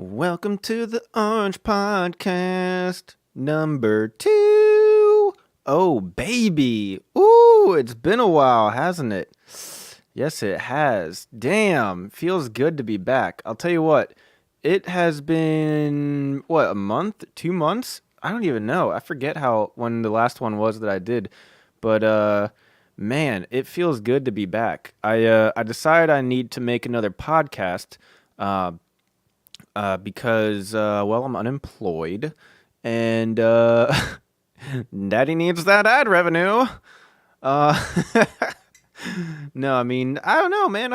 Welcome to the ARNJ podcast number 2. Oh, baby. Ooh, it's been a while, hasn't it? Yes, it has. Damn, feels good to be back. I'll tell you what, it has been, a month? 2 months? I don't even know. I forget when the last one was that I did. But, man, it feels good to be back. I decided I need to make another podcast. Because I'm unemployed, and Daddy needs that ad revenue. Uh, no, I mean I don't know, man.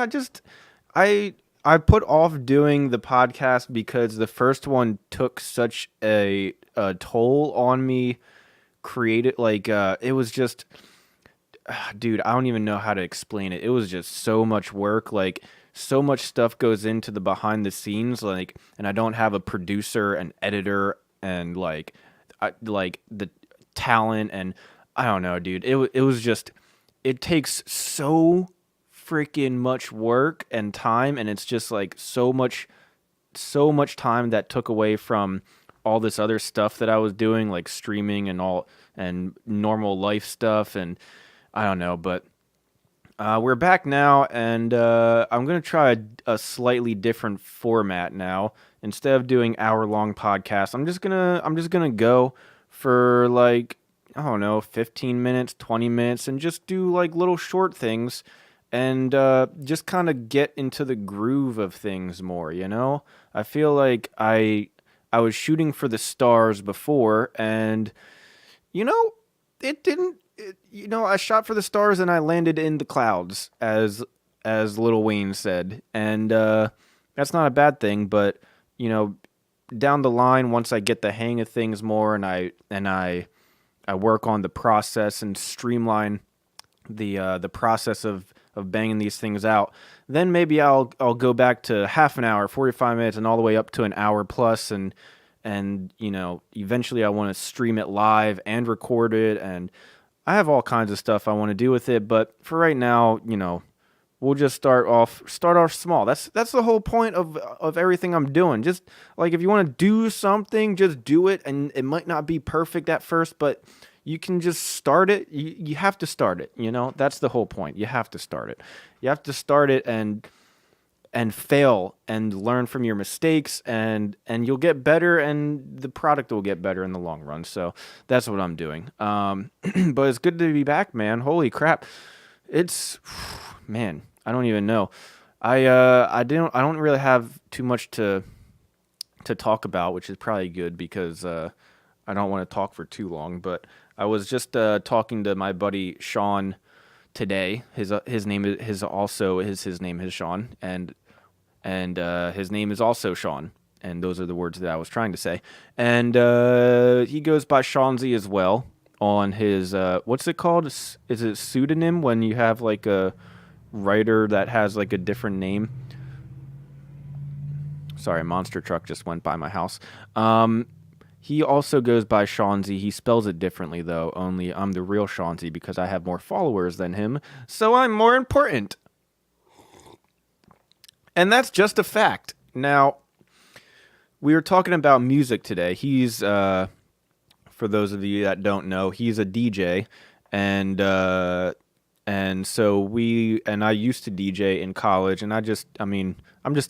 I put off doing the podcast because the first one took such a toll on me. Created it was just dude, I don't even know how to explain it. It was just so much work, so much stuff goes into the behind the scenes, and I don't have a producer and editor and the talent, and I don't know, dude. It was just it takes so freaking much work and time, and it's just so much time that took away from all this other stuff that I was doing, like streaming and all and normal life stuff, and I don't know, but we're back now, and I'm gonna try a slightly different format now. Instead of doing hour-long podcasts, I'm just gonna go for I don't know, 15 minutes, 20 minutes, and just do little short things, and just kind of get into the groove of things more. I feel like I was shooting for the stars before, and you know, it didn't. I shot for the stars and I landed in the clouds, as Lil Wayne said, and that's not a bad thing. But you know, down the line, once I get the hang of things more, and I work on the process and streamline the process of banging these things out, then maybe I'll go back to half an hour, 45 minutes, and all the way up to an hour plus, and eventually I want to stream it live and record it, and I have all kinds of stuff I want to do with it. But for right now, we'll just start off small. That's the whole point of everything I'm doing. Just if you want to do something, just do it, and it might not be perfect at first, but you can just start it. You have to start it. That's the whole point. You have to start it. You have to start it and fail and learn from your mistakes, and you'll get better, and the product will get better in the long run. So that's what I'm doing. But it's good to be back, man. Holy crap. It's man, I don't even know. I don't really have too much to talk about, which is probably good because I don't want to talk for too long. But I was just talking to my buddy Sean today. His name is Sean, and his name is also Sean, and those are the words that I was trying to say. And he goes by Seanzy as well on his what's it called? Is it pseudonym when you have a writer that has a different name? Sorry, a monster truck just went by my house. He also goes by Seanzy. He spells it differently, though. Only I'm the real Seanzy because I have more followers than him, so I'm more important. And that's just a fact. Now, we were talking about music today. He's, for those of you that don't know, he's a DJ, and so I used to DJ in college, and I'm just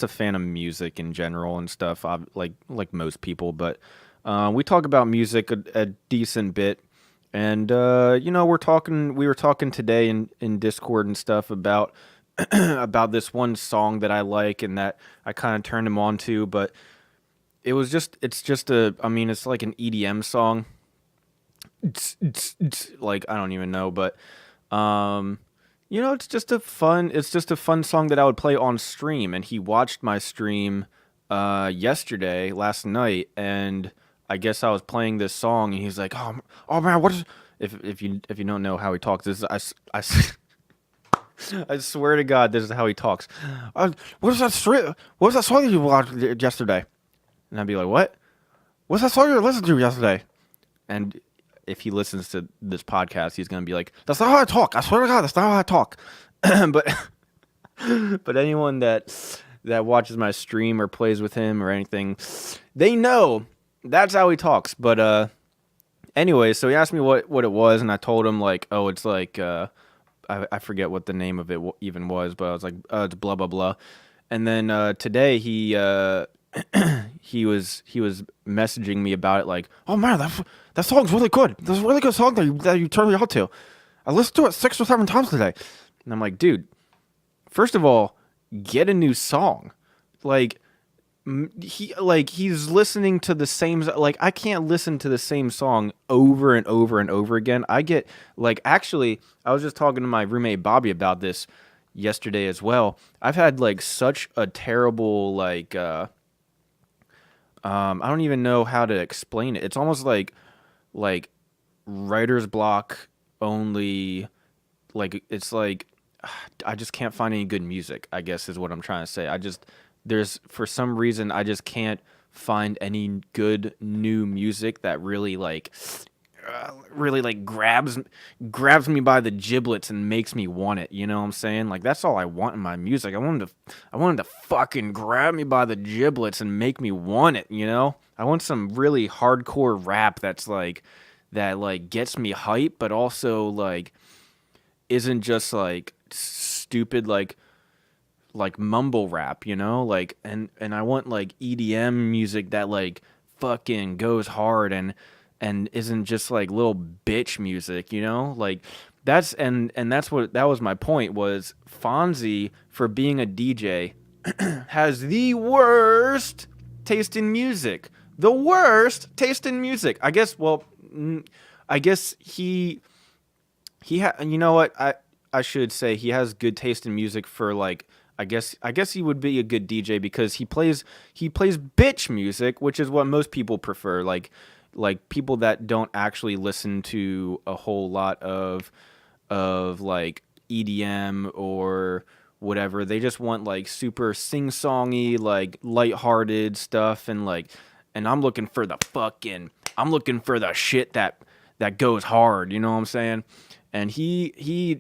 a fan of music in general and stuff, like most people, but we talk about music a decent bit, and we were talking today in Discord and stuff about about this one song that I like and that I kind of turned him on to, but it's like an EDM song. I don't even know, but it's just a fun song that I would play on stream, and he watched my stream last night, and I guess I was playing this song, and he's like, "Oh man, what is?" If you don't know how he talks, this is I swear to God, this is how he talks. What was that song you watched yesterday? And I'd be like, what? What's that song you listened to yesterday? And if he listens to this podcast, he's gonna be like, that's not how I talk. I swear to God, that's not how I talk. but anyone that that watches my stream or plays with him or anything, they know that's how he talks. But anyway, so he asked me what it was, and I told him like, oh, it's like I forget what the name of it even was, but I was like, it's blah blah blah. And then today he was messaging me about it like, oh man, that song's really good. That's a really good song that you turned me out to. I listened to it 6 or 7 times today. And I'm like, dude, first of all, get a new song. Like he's listening to the same, like I can't listen to the same song over and over and over again. I get like, actually I was just talking to my roommate Bobby about this yesterday as well. I've had like such a terrible like I don't even know how to explain it. It's almost like writer's block only. Like it's like I just can't find any good music, I guess is what I'm trying to say. There's for some reason I just can't find any good new music that really like grabs me by the giblets and makes me want it. You know what I'm saying? Like that's all I want in my music. I wanted to fucking grab me by the giblets and make me want it. You know? I want some really hardcore rap that like gets me hype, but also like isn't just like stupid like mumble rap. You know? Like and I want like EDM music that like fucking goes hard and isn't just like little bitch music, you know? Like that was my point was Fonzie, for being a DJ, has the worst taste in music. The worst taste in music. I guess I guess you know what? I should say he has good taste in music for like I guess he would be a good DJ because he plays bitch music, which is what most people prefer. Like people that don't actually listen to a whole lot of like EDM or whatever. They just want like super sing-songy, like lighthearted stuff and I'm looking for the shit that goes hard, you know what I'm saying? And he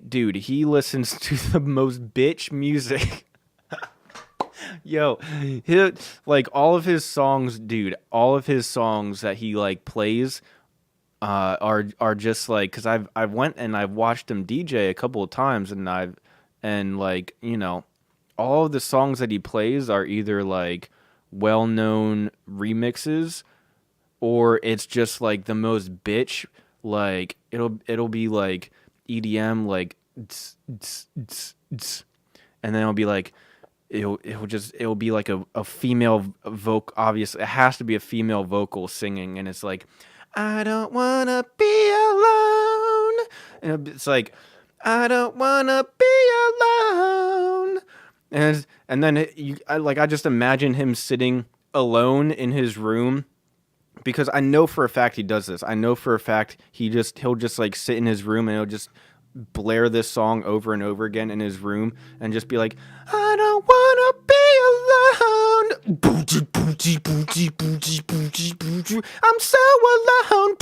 listens to the most bitch music. Yo, like all of his songs, dude, all of his songs that he like plays are just like, cuz I've went and I've watched him DJ a couple of times and like, you know, all of the songs that he plays are either like well-known remixes or it's just like the most bitch, like it'll be like EDM like and then it'll be like it'll be like a female vocal. Obviously it has to be a female vocal singing, and it's like I don't wanna be alone, and it's like I don't wanna be alone, and then I just imagine him sitting alone in his room, because I know for a fact he does this. I know for a fact he'll just like sit in his room and he'll just blare this song over and over again in his room and just be like, I don't wanna be alone. I'm so alone.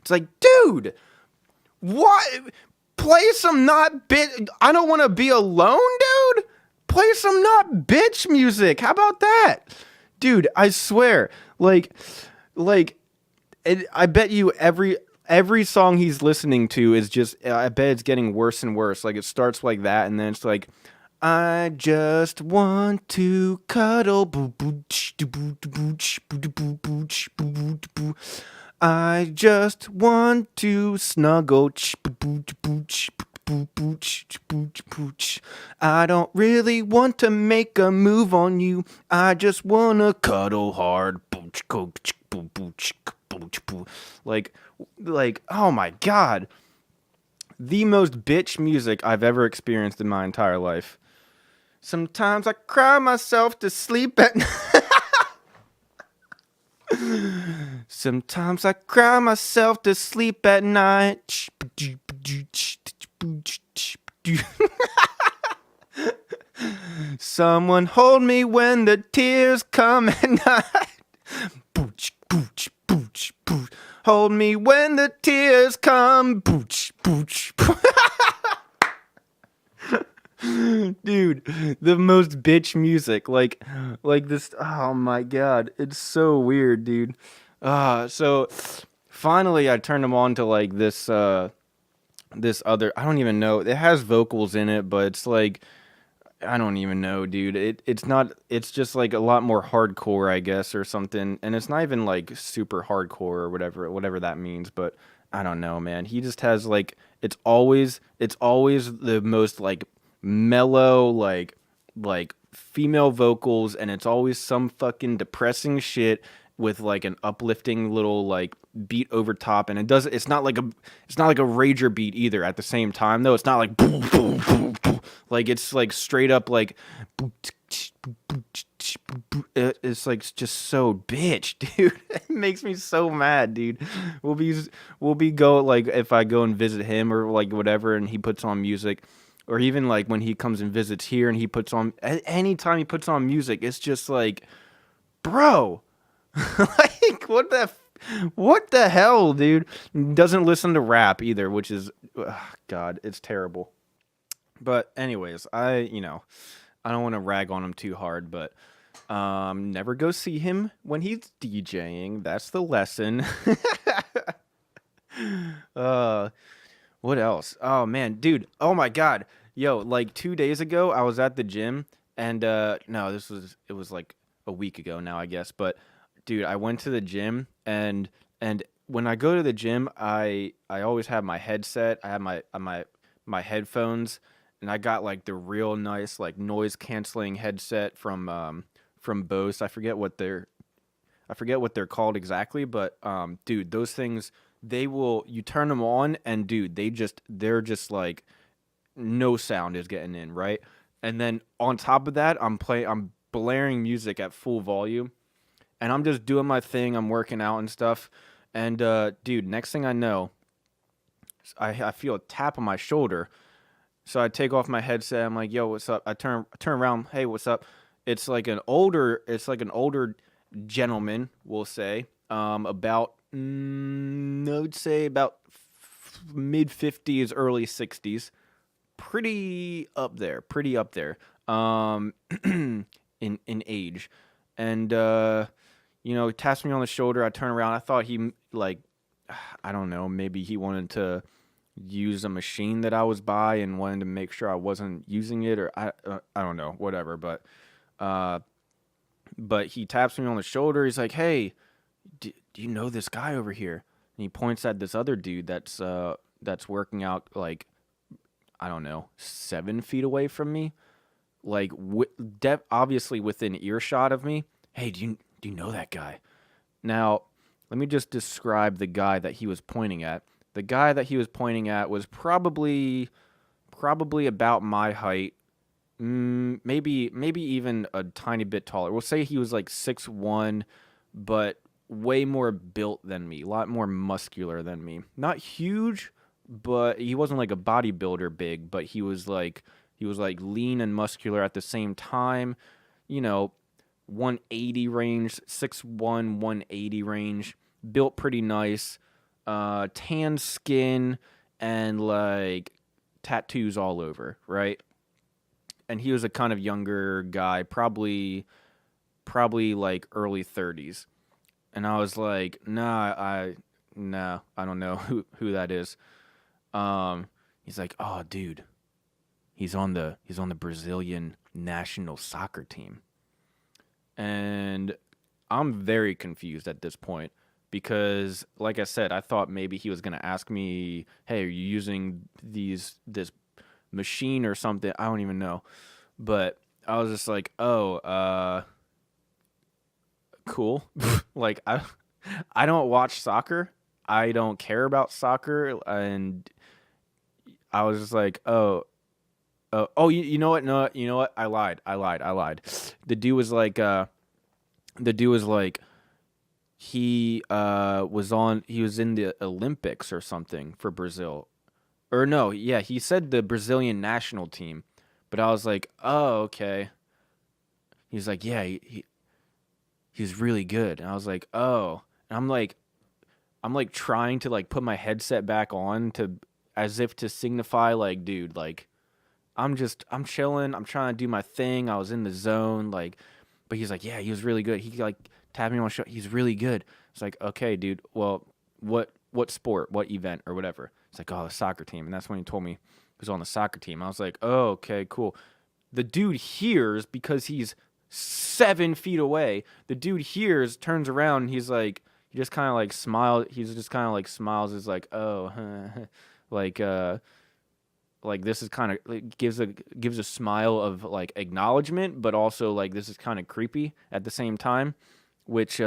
It's like, dude, what? Play some not bitch. I don't want to be alone, dude. Play some not bitch music. How about that? Dude, I swear, like, I bet you every song he's listening to is just, I bet it's getting worse and worse. Like, it starts like that, and then it's like, I just want to cuddle. I just want to snuggle. I don't really want to make a move on you. I just want to cuddle hard. Like, oh my God. The most bitch music I've ever experienced in my entire life. Sometimes I cry myself to sleep at night. Sometimes I cry myself to sleep at night. Someone hold me when the tears come at night. Hold me when the tears come. Dude, the most bitch music. Like this. Oh my God. It's so weird, dude. So finally I turned him on to like this other, I don't even know. It has vocals in it, but it's like, I don't even know, dude. It's not. It's just like a lot more hardcore, I guess, or something. And it's not even like super hardcore or whatever that means. But I don't know, man. He just has like it's always the most like mellow like female vocals, and it's always some fucking depressing shit with like an uplifting little like beat over top. And it's not like a rager beat either. At the same time, though, it's not like boom boom boom boom. Like it's like straight up like it's like just so bitch, dude. It makes me so mad, dude. We'll be we'll be go like if I go and visit him or like whatever, and he puts on music, or even like when he comes and visits here and he puts on anytime he puts on music, it's just like, bro, like what the hell, dude? Doesn't listen to rap either, which is God, it's terrible. But anyways, I don't want to rag on him too hard, but never go see him when he's DJing. That's the lesson. uh what else? Oh man, dude. Oh my God. Yo, like 2 days ago I was at the gym, and no, it was like a week ago now, I guess, but dude, I went to the gym, and when I go to the gym, I always have my headset. I have my headphones, and I got like the real nice like noise canceling headset from Bose. I forget what they're called exactly, but dude, those things, they will, you turn them on, and dude, they're just like no sound is getting in, right? And then on top of that, I'm blaring music at full volume, and I'm just doing my thing. I'm working out and stuff. And dude, next thing I know, I feel a tap on my shoulder. So I take off my headset. I'm like, "Yo, what's up?" I turn around. Hey, what's up? It's like an older gentleman, we'll say, about I would say about mid 50s, early 60s, pretty up there, in age, and he taps me on the shoulder. I turn around. I thought he like, I don't know, maybe he wanted to use a machine that I was by and wanted to make sure I wasn't using it, or I don't know, whatever. Uh, but he taps me on the shoulder. He's like, "Hey, do you know this guy over here?" And he points at this other dude that's working out like, I don't know, 7 feet away from me, like obviously within earshot of me. Hey, do you know that guy? Now, let me just describe the guy that he was pointing at. The guy that he was pointing at was probably about my height, maybe even a tiny bit taller. We'll say he was like 6'1", but way more built than me, a lot more muscular than me. Not huge, but he wasn't like a bodybuilder big, but he was like lean and muscular at the same time. You know, 180 range, 6'1", 180 range, built pretty nice, tan skin, and like tattoos all over, right? And he was a kind of younger guy, probably like early 30s. And I was like, nah, I don't know who that is. He's like, "Oh, dude, he's on the Brazilian national soccer team." And I'm very confused at this point because, like I said, I thought maybe he was gonna ask me, "Hey, are you using this machine or something?" I don't even know, but I was just like, "Oh, cool." Like I don't watch soccer. I don't care about soccer, and I was just like, "Oh, you know what? No, you know what? I lied. The dude was like, he was in the Olympics or something for Brazil. Or no, yeah, he said the Brazilian national team. But I was like, "Oh, okay." He's like, "Yeah, he's really good." And I was like, "Oh." And I'm like trying to like put my headset back on to, as if to signify like, dude, like, I'm chilling. I'm trying to do my thing. I was in the zone. Like, but he's like, yeah, he was really good. He like tapped me on the shoulder. He's really good. It's like, okay, dude. Well, what sport, what event or whatever? It's like, oh, the soccer team. And that's when he told me he was on the soccer team. I was like, oh, okay, cool. The dude hears because he's 7 feet away. The dude hears, turns around, and he's like, he just kind of like smiles. He's just kind of like smiles. Is like, oh, like this is kind of like, gives a smile of like acknowledgement, but also like this is kind of creepy at the same time, which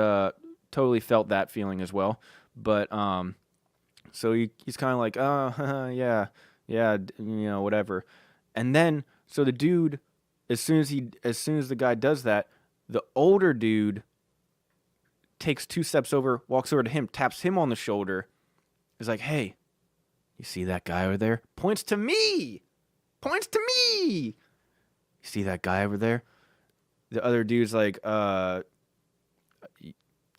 totally felt that feeling as well. But so he's kind of like, oh, yeah, yeah, whatever. And then so the dude, as soon as the guy does that, the older dude takes 2 steps over, walks over to him, taps him on the shoulder, is like, hey, you see that guy over there? Points to me. Points to me. You see that guy over there? The other dude's like,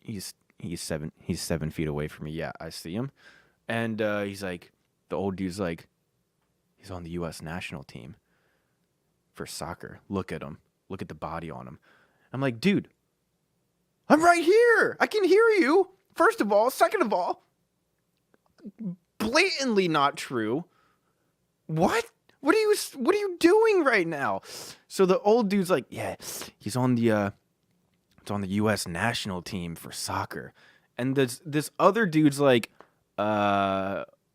he's 7 feet away from me. Yeah, I see him. And he's like, the old dude's like, he's on the U.S. national team for soccer. Look at him. Look at the body on him. I'm like, dude, I'm right here. I can hear you. First of all. Second of all, blatantly not true. What? What are you doing right now? So the old dude's like, yeah, he's on the U.S. national team for soccer. And this other dude's like,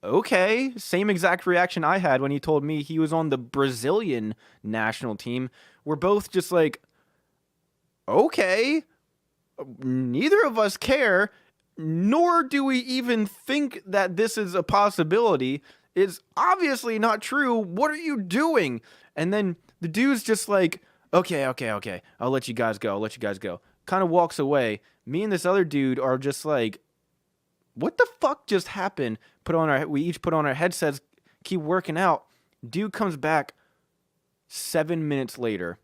okay, same exact reaction I had when he told me he was on the Brazilian national team. We're both just like, okay, neither of us care, nor do we even think that this is a possibility. It's obviously not true. What are you doing? And then the dude's just like, okay. I'll let you guys go. Kind of walks away. Me and this other dude are just like, what the fuck just happened? We each put on our headsets, keep working out. Dude comes back 7 minutes later,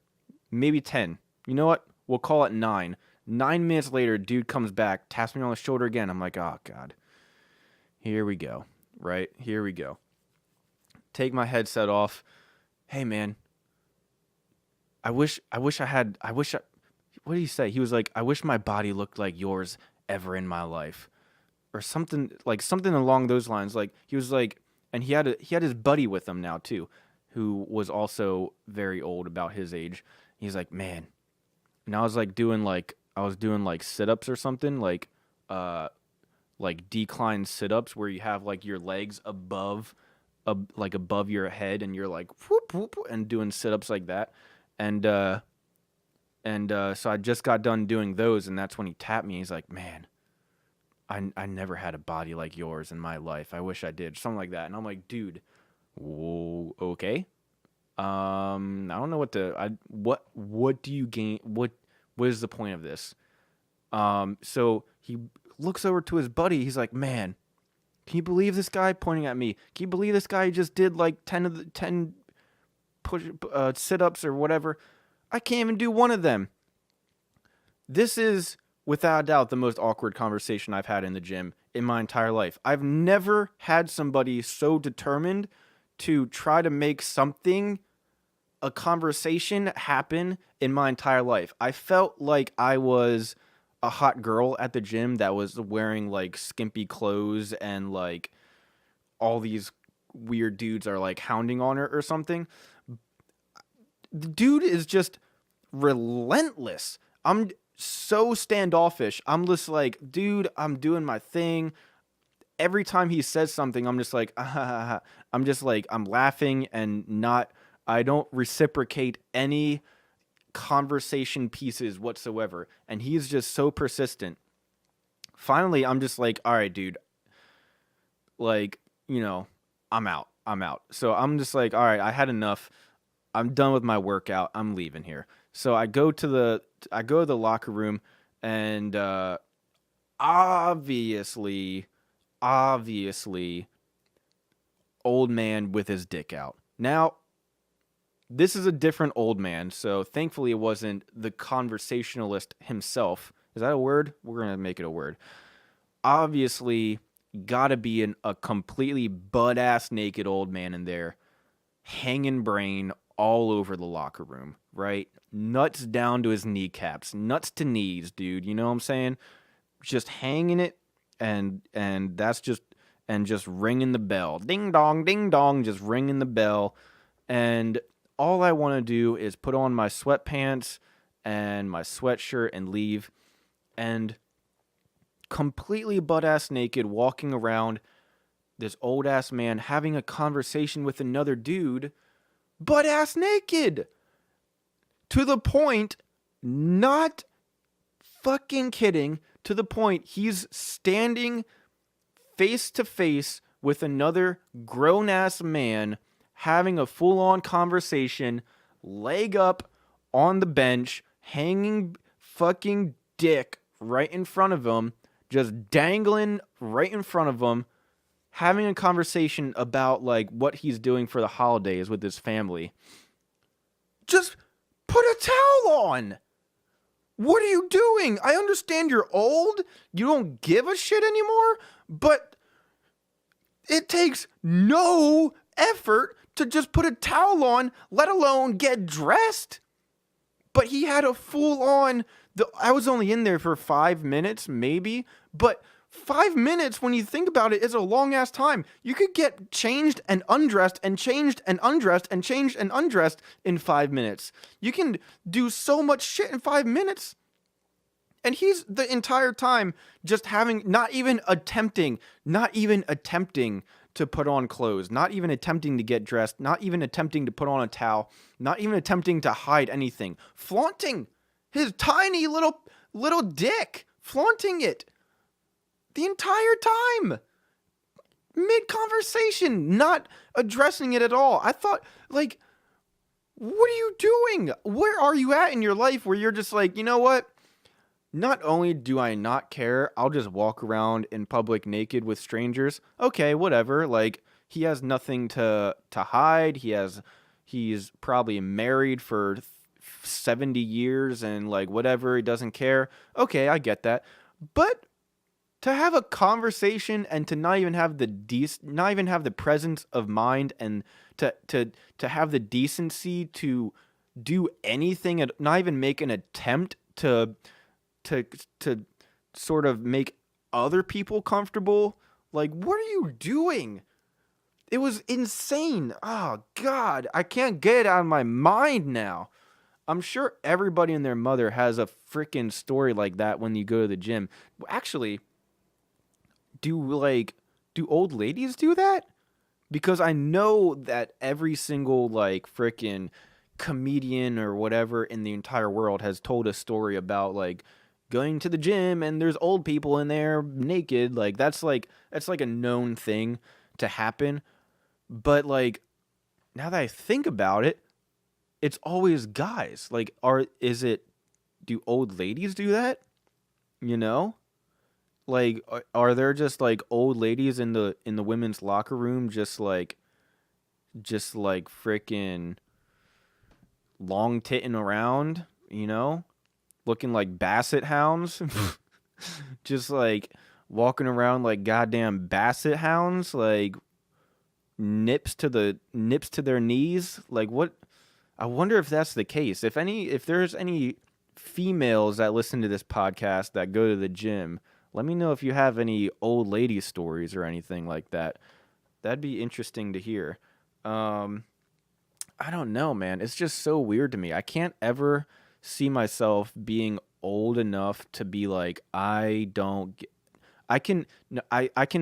maybe 10. You know what? We'll call it 9. 9 minutes later, dude comes back, taps me on the shoulder again. I'm like, oh God, here we go. Right? Here we go. Take my headset off. Hey man, what did he say? He was like, I wish my body looked like yours ever in my life. Or something along those lines. Like he was like, and he had his buddy with him now too, who was also very old, about his age. He's like, man, and I was doing like sit-ups or something, like decline sit-ups where you have like your legs above your head, and you're like whoop, whoop, and doing sit-ups like that. And so I just got done doing those, and that's when he tapped me. He's like, man, I never had a body like yours in my life. I wish I did. Something like that. And I'm like, dude, whoa, okay. I don't know what do you gain? What is the point of this? So he looks over to his buddy. He's like, man, can you believe this guy? Pointing at me. Can you believe this guy just did like 10 sit-ups or whatever? I can't even do one of them. This is, without a doubt, the most awkward conversation I've had in the gym in my entire life. I've never had somebody so determined to try to make a conversation happen in my entire life. I felt like I was a hot girl at the gym that was wearing like skimpy clothes, and like all these weird dudes are like hounding on her or something. The dude is just relentless. I'm so standoffish. I'm just like, dude, I'm doing my thing. Every time he says something, I'm just like, I'm just like, I'm laughing and I don't reciprocate any conversation pieces whatsoever. And he's just so persistent. Finally, I'm just like, all right, dude, like, I'm out. So I'm just like, all right, I had enough. I'm done with my workout. I'm leaving here. So I go to the locker room, and obviously, old man with his dick out. Now, this is a different old man, so thankfully it wasn't the conversationalist himself. Is that a word? We're gonna make it a word. Obviously, gotta be a completely butt-ass naked old man in there, hanging brain all over the locker room, right? Nuts down to his kneecaps, nuts to knees, dude. You know what I'm saying? Just hanging it, and that's just ringing the bell, ding dong, just ringing the bell, and all I want to do is put on my sweatpants and my sweatshirt and leave, and completely butt ass naked, walking around this old ass man having a conversation with another dude, butt ass naked, to the point, not fucking kidding, to the point he's standing face to face with another grown ass man having a full on conversation, leg up on the bench, hanging fucking dick right in front of him, just dangling right in front of him, having a conversation about like what he's doing for the holidays with his family. Just put a towel on. What are you doing? I understand you're old, you don't give a shit anymore, but it takes no effort to just put a towel on, let alone get dressed. But he had a full on, I was only in there for 5 minutes, maybe, but 5 minutes, when you think about it, is a long ass time. You could get changed and undressed and changed and undressed and changed and undressed in 5 minutes. You can do so much shit in 5 minutes. And he's the entire time just having, not even attempting to put on clothes, not even attempting to get dressed, not even attempting to put on a towel, not even attempting to hide anything, flaunting his tiny little dick, flaunting it the entire time, mid-conversation, not addressing it at all. I thought, like, what are you doing? Where are you at in your life where you're just like, you know what? Not only do I not care, I'll just walk around in public naked with strangers. Okay, whatever. Like, he has nothing to hide. He's probably married for 70 years and like whatever, he doesn't care. Okay, I get that. But to have a conversation and to not even have the presence of mind and to have the decency to do anything, and not even make an attempt to sort of make other people comfortable. Like, what are you doing? It was insane. Oh God, I can't get it out of my mind now. I'm sure everybody and their mother has a freaking story like that when you go to the gym. Actually, do old ladies do that? Because I know that every single like freaking comedian or whatever in the entire world has told a story about like going to the gym and there's old people in there naked. Like that's like a known thing to happen. But like, now that I think about it, it's always guys. Like, do old ladies do that? You know? Like, are there just like old ladies in the women's locker room just like freaking long titting around, you know? Looking like basset hounds? Just like walking around like goddamn basset hounds, like nips to their knees. Like, what? I wonder if that's the case. If there's any females that listen to this podcast that go to the gym, let me know if you have any old lady stories or anything like that. That'd be interesting to hear. I don't know, man. It's just so weird to me. I can't ever see myself being old enough to be like, I can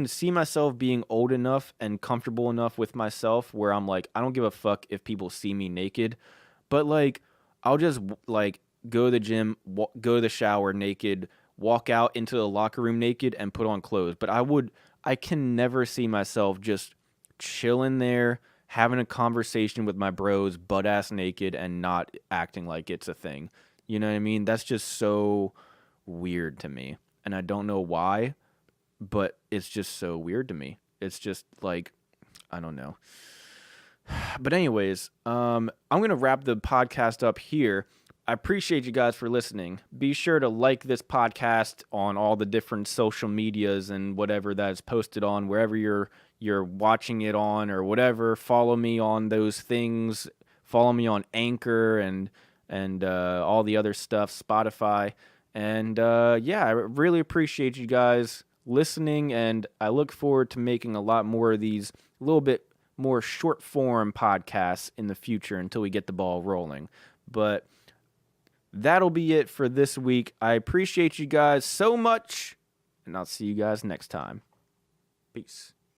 see myself being old enough and comfortable enough with myself where I'm like, I don't give a fuck if people see me naked, but like, I'll just like go to the gym, go to the shower naked, walk out into the locker room naked and put on clothes. But I can never see myself just chilling there, having a conversation with my bros, butt ass naked, and not acting like it's a thing. You know what I mean? That's just so weird to me. And I don't know why, but it's just so weird to me. It's just like, I don't know. But anyways, I'm going to wrap the podcast up here. I appreciate you guys for listening. Be sure to like this podcast on all the different social medias and whatever that is posted on, wherever you're watching it on or whatever. Follow me on those things. Follow me on Anchor and all the other stuff, Spotify. And yeah, I really appreciate you guys listening, and I look forward to making a lot more of these a little bit more short form podcasts in the future until we get the ball rolling. But that'll be it for this week. I appreciate you guys so much, and I'll see you guys next time. Peace.